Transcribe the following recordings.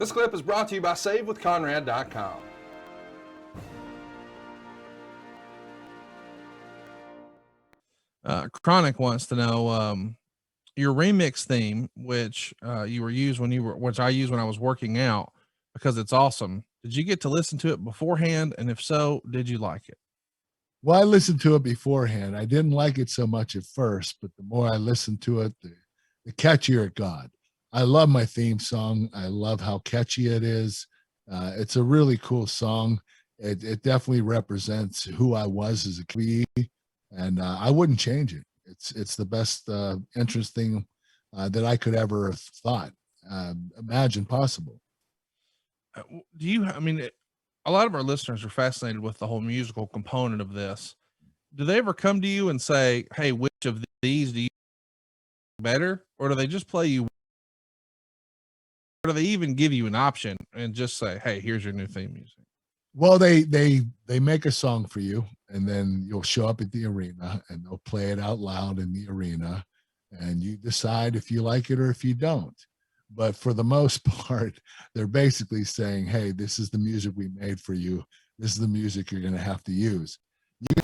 This clip is brought to you by SaveWithConrad.com. Chronic wants to know your remix theme, which you were used which I used when I was working out because it's awesome. Did you get to listen to it beforehand? And if so, did you like it? Well, I listened to it beforehand. I didn't like it so much at first, but the more I listened to it, the catchier it got. I love my theme song. I love how catchy it is. It's a really cool song. It definitely represents who I was as a kid, and I wouldn't change it. It's the best entrance thing that I could ever have thought, imagine possible. A lot of our listeners are fascinated with the whole musical component of this. Do they ever come to you and say, hey, which of these do you like better? Or do they just play you? Or do they even give you an option and just say, hey, here's your new theme music? Well, they make a song for you, and then you'll show up at the arena and they'll play it out loud in the arena, and you decide if you like it or if you don't. But for the most part, they're basically saying, hey, this is the music we made for you. This is the music you're going to have to use. You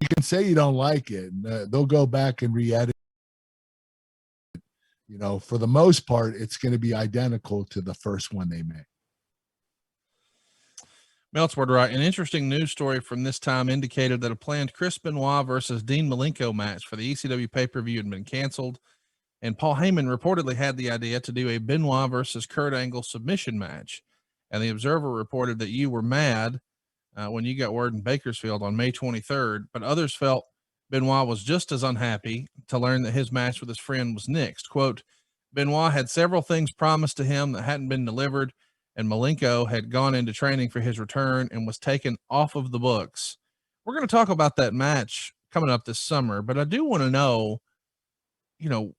can say you don't like it, and they'll go back and re-edit. For the most part, it's going to be identical to the first one they made. Meltzward, right. An interesting news story from this time indicated that a planned Chris Benoit versus Dean Malenko match for the ECW pay-per-view had been canceled. And Paul Heyman reportedly had the idea to do a Benoit versus Kurt Angle submission match. And the Observer reported that you were mad when you got word in Bakersfield on May 23rd, but others felt Benoit was just as unhappy to learn that his match with his friend was nixed. Quote, Benoit had several things promised to him that hadn't been delivered, and Malenko had gone into training for his return and was taken off of the books. We're going to talk about that match coming up this summer, but I do want to know,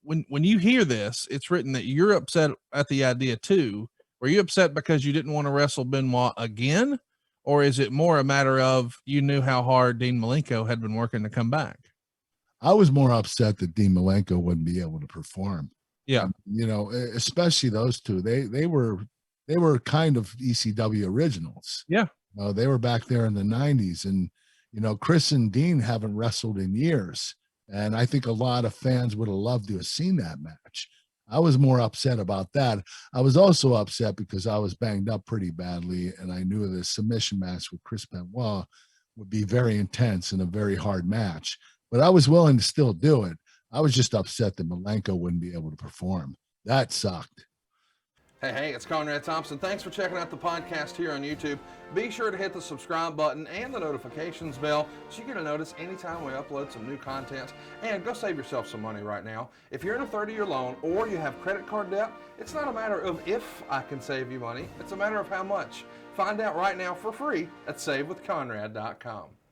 when you hear this, it's written that you're upset at the idea too. Were you upset because you didn't want to wrestle Benoit again? Or is it more a matter of you knew how hard Dean Malenko had been working to come back? I was more upset that Dean Malenko wouldn't be able to perform. Yeah. Especially those two. They were kind of ECW originals. Yeah. They were back there in the 90s, and Chris and Dean haven't wrestled in years. And I think a lot of fans would have loved to have seen that match. I was more upset about that. I was also upset because I was banged up pretty badly, and I knew the submission match with Chris Benoit would be very intense and a very hard match. But I was willing to still do it. I was just upset that Malenko wouldn't be able to perform. That sucked. Hey, it's Conrad Thompson. Thanks for checking out the podcast here on YouTube. Be sure to hit the subscribe button and the notifications bell so you get a notice anytime we upload some new content. And go save yourself some money right now. If you're in a 30-year loan or you have credit card debt, it's not a matter of if I can save you money. It's a matter of how much. Find out right now for free at SaveWithConrad.com.